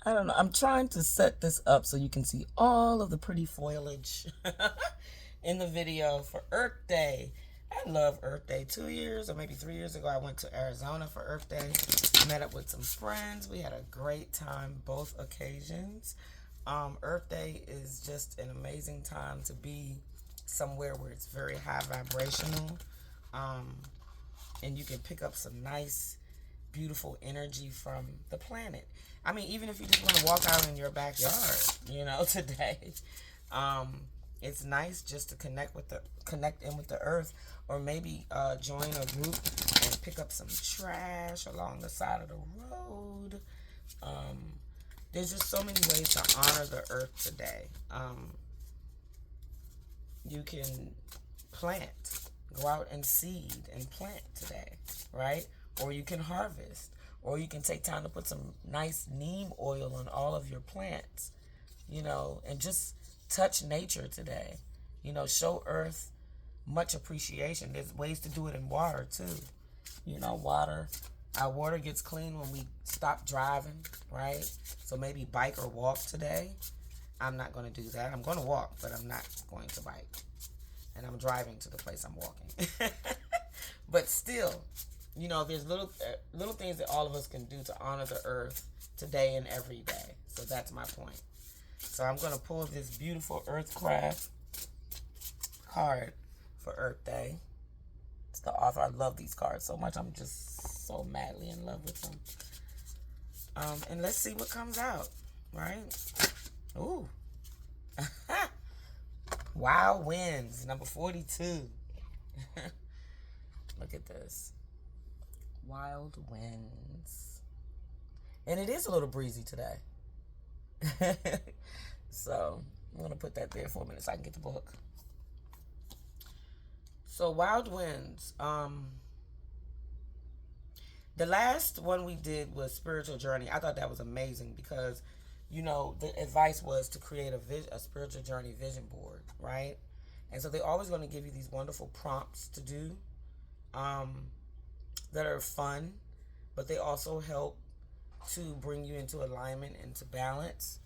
I don't know. I'm trying to set this up so you can see all of the pretty foliage in the video for Earth Day. I love Earth Day. 2 years or maybe 3 years ago, I went to Arizona for Earth Day. Met up with some friends. We had a great time both occasions. Earth Day is just an amazing time to be somewhere where it's very high vibrational. Um, and you can pick up some nice, beautiful energy from the planet. I mean, even if you just want to walk out in your backyard, today, um, it's nice just to connect in with the earth, or maybe join a group and pick up some trash along the side of the road. Um, there's just so many ways to honor the earth today. You can plant, go out and seed and plant today, right? Or you can harvest, or you can take time to put some nice neem oil on all of your plants, and just touch nature today. Show earth much appreciation. There's ways to do it in water too. Water. Our water gets clean when we stop driving, right? So maybe bike or walk today. I'm not going to do that. I'm going to walk, but I'm not going to bike. And I'm driving to the place I'm walking. But still, there's little things that all of us can do to honor the earth today and every day. So that's my point. So I'm going to pull this beautiful Earthcraft card for Earth Day. It's the author. I love these cards so much. I'm just so madly in love with them. And let's see what comes out, right? Ooh. Wild Winds, number 42. Look at this. Wild Winds. And it is a little breezy today. So, I'm going to put that there for a minute so I can get the book. So, Wild Winds. The last one we did was Spiritual Journey. I thought that was amazing because, the advice was to create a spiritual journey vision board, right? And so they're always going to give you these wonderful prompts to do that are fun, but they also help to bring you into alignment, into balance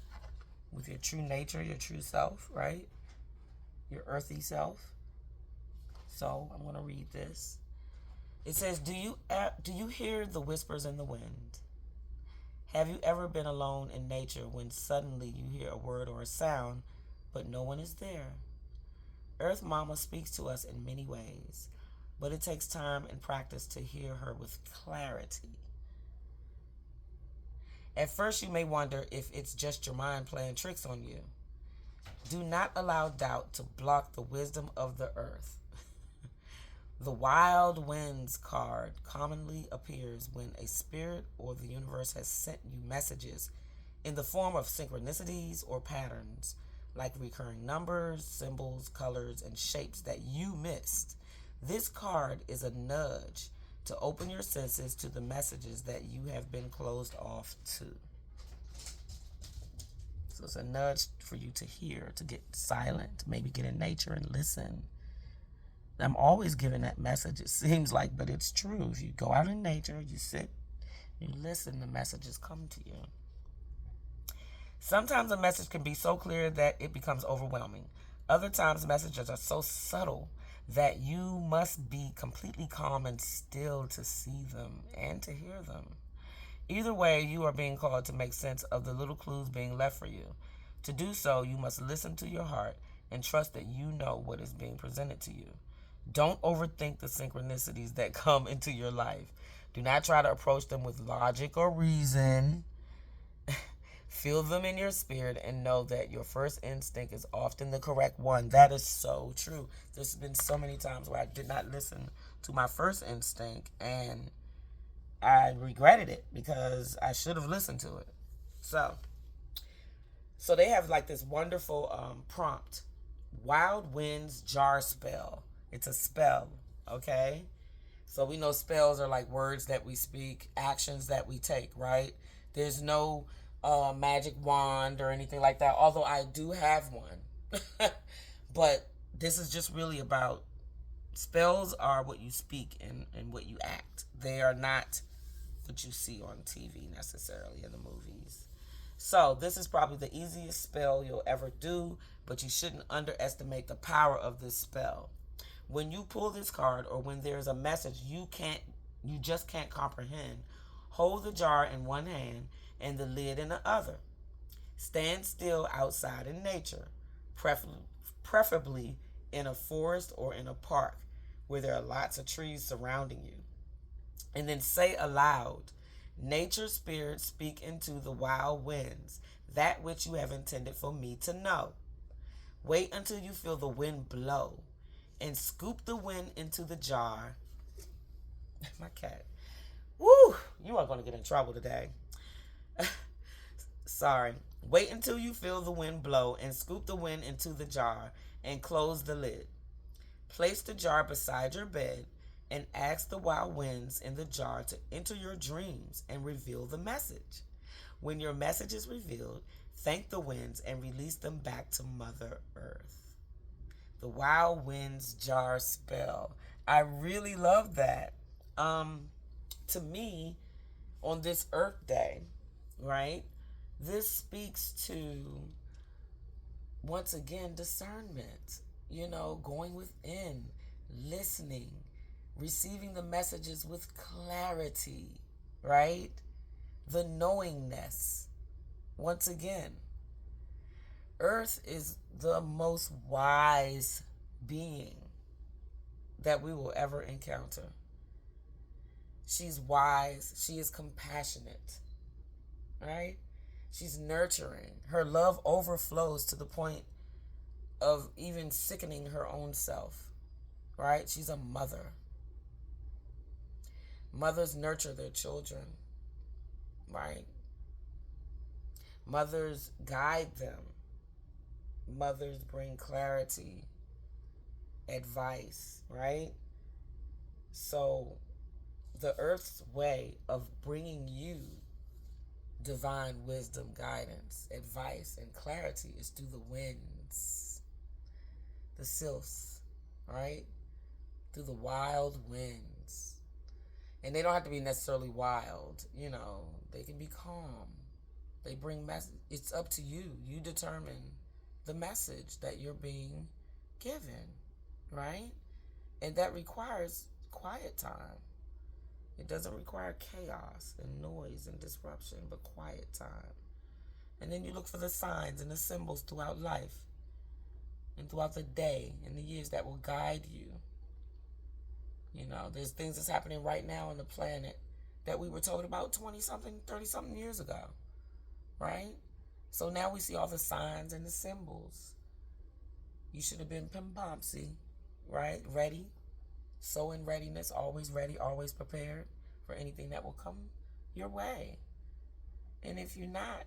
with your true nature, your true self, right? Your earthy self. So I'm going to read this. It says, do you hear the whispers in the wind? Have you ever been alone in nature when suddenly you hear a word or a sound, but no one is there? Earth Mama speaks to us in many ways, but it takes time and practice to hear her with clarity. At first, you may wonder if it's just your mind playing tricks on you. Do not allow doubt to block the wisdom of the earth. The Wild Winds card commonly appears when a spirit or the universe has sent you messages in the form of synchronicities or patterns, like recurring numbers, symbols, colors, and shapes that you missed. This card is a nudge to open your senses to the messages that you have been closed off to. So it's a nudge for you to hear, to get silent, maybe get in nature and listen. I'm always giving that message, it seems like, but it's true. If you go out in nature, you sit, you listen, the messages come to you. Sometimes a message can be so clear that it becomes overwhelming. Other times, messages are so subtle that you must be completely calm and still to see them and to hear them. Either way, you are being called to make sense of the little clues being left for you. To do so, you must listen to your heart and trust that you know what is being presented to you. Don't overthink the synchronicities that come into your life. Do not try to approach them with logic or reason. Feel them in your spirit and know that your first instinct is often the correct one. That is so true. There's been so many times where I did not listen to my first instinct and I regretted it because I should have listened to it. So they have like this wonderful prompt. Wild Winds Jar Spell. It's a spell, okay? So we know spells are like words that we speak, actions that we take, right? There's no magic wand or anything like that, although I do have one. But this is just really about spells are what you speak and what you act. They are not what you see on TV necessarily in the movies. So this is probably the easiest spell you'll ever do, but you shouldn't underestimate the power of this spell. When you pull this card, or when there's a message you just can't comprehend, hold the jar in one hand and the lid in the other. Stand still outside in nature, preferably in a forest or in a park where there are lots of trees surrounding you. And then say aloud, "Nature spirits speak into the wild winds, that which you have intended for me to know." Wait until you feel the wind blow and scoop the wind into the jar. My cat. Woo! You are going to get in trouble today. Sorry. Wait until you feel the wind blow and scoop the wind into the jar and close the lid. Place the jar beside your bed and ask the wild winds in the jar to enter your dreams and reveal the message. When your message is revealed, thank the winds and release them back to Mother Earth. The wild winds jar spell. I really love that. To me, on this Earth Day, right? This speaks to, once again, discernment. Going within, listening, receiving the messages with clarity, right? The knowingness. Once again, Earth is the most wise being that we will ever encounter. She's wise. She is compassionate, right? She's nurturing. Her love overflows to the point of even sickening her own self, right? She's a mother. Mothers nurture their children, right? Mothers guide them. Mothers bring clarity, advice, right? So the Earth's way of bringing you divine wisdom, guidance, advice, and clarity is through the winds, the sylphs, right? Through the wild winds. And they don't have to be necessarily wild, they can be calm. They bring message. It's up to you. You determine the message that you're being given, right? And that requires quiet time. It doesn't require chaos and noise and disruption, but quiet time. And then you look for the signs and the symbols throughout life and throughout the day and the years that will guide you. There's things that's happening right now on the planet that we were told about 20-something, 30-something years ago, right? So now we see all the signs and the symbols. You should have been pimpomsy, right? Ready. So in readiness, always ready, always prepared for anything that will come your way. And if you're not,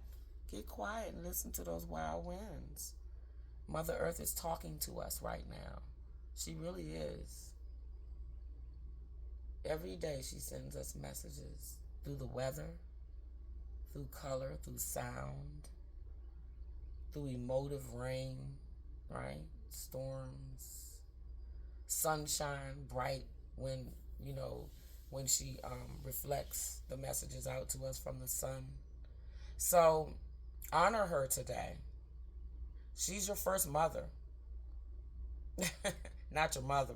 get quiet and listen to those wild winds. Mother Earth is talking to us right now. She really is. Every day she sends us messages through the weather, through color, through sound, through emotive rain, right? Storms, sunshine, bright when she reflects the messages out to us from the sun. So honor her today. She's your first mother. Not your mother.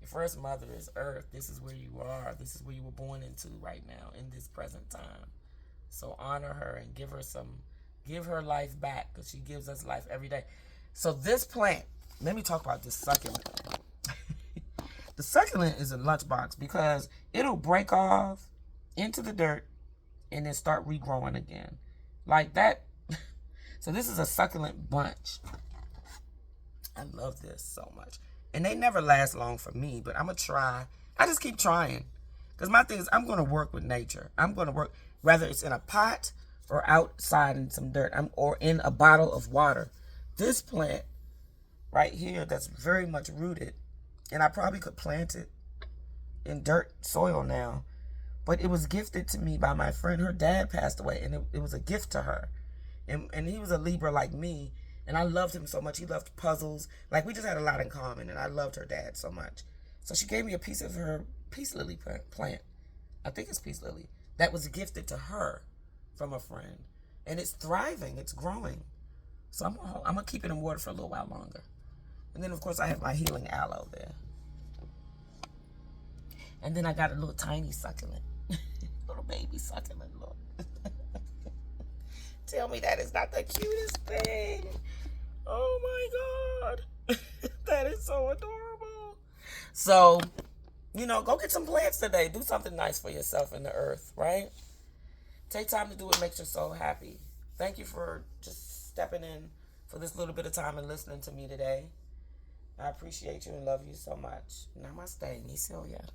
Your first mother is Earth. This is where you are. This is where you were born into right now in this present time. So honor her and give her life back, because she gives us life every day. So this plant, let me talk about this succulent. The succulent is a lunchbox because it'll break off into the dirt and then start regrowing again. Like that. So this is a succulent bunch. I love this so much. And they never last long for me, but I'm going to try. I just keep trying. Because my thing is, I'm going to work with nature. I'm going to work, whether it's in a pot or outside in some dirt, or in a bottle of water. This plant right here that's very much rooted, and I probably could plant it in dirt soil now, but it was gifted to me by my friend. Her dad passed away, and it was a gift to her. And he was a Libra like me, and I loved him so much. He loved puzzles. Like, we just had a lot in common, and I loved her dad so much. So she gave me a piece of her peace lily plant. I think it's peace lily. That was gifted to her from a friend. And it's thriving. It's growing. So I'm going to keep it in water for a little while longer. And then, of course, I have my healing aloe there. And then I got a little tiny succulent. Little baby succulent. Look. Tell me that is not the cutest thing. Oh my God. That is so adorable. So, go get some plants today. Do something nice for yourself and the earth, right? Take time to do what makes your soul happy. Thank you for just stepping in for this little bit of time and listening to me today. I appreciate you and love you so much. Namaste, Nisilia.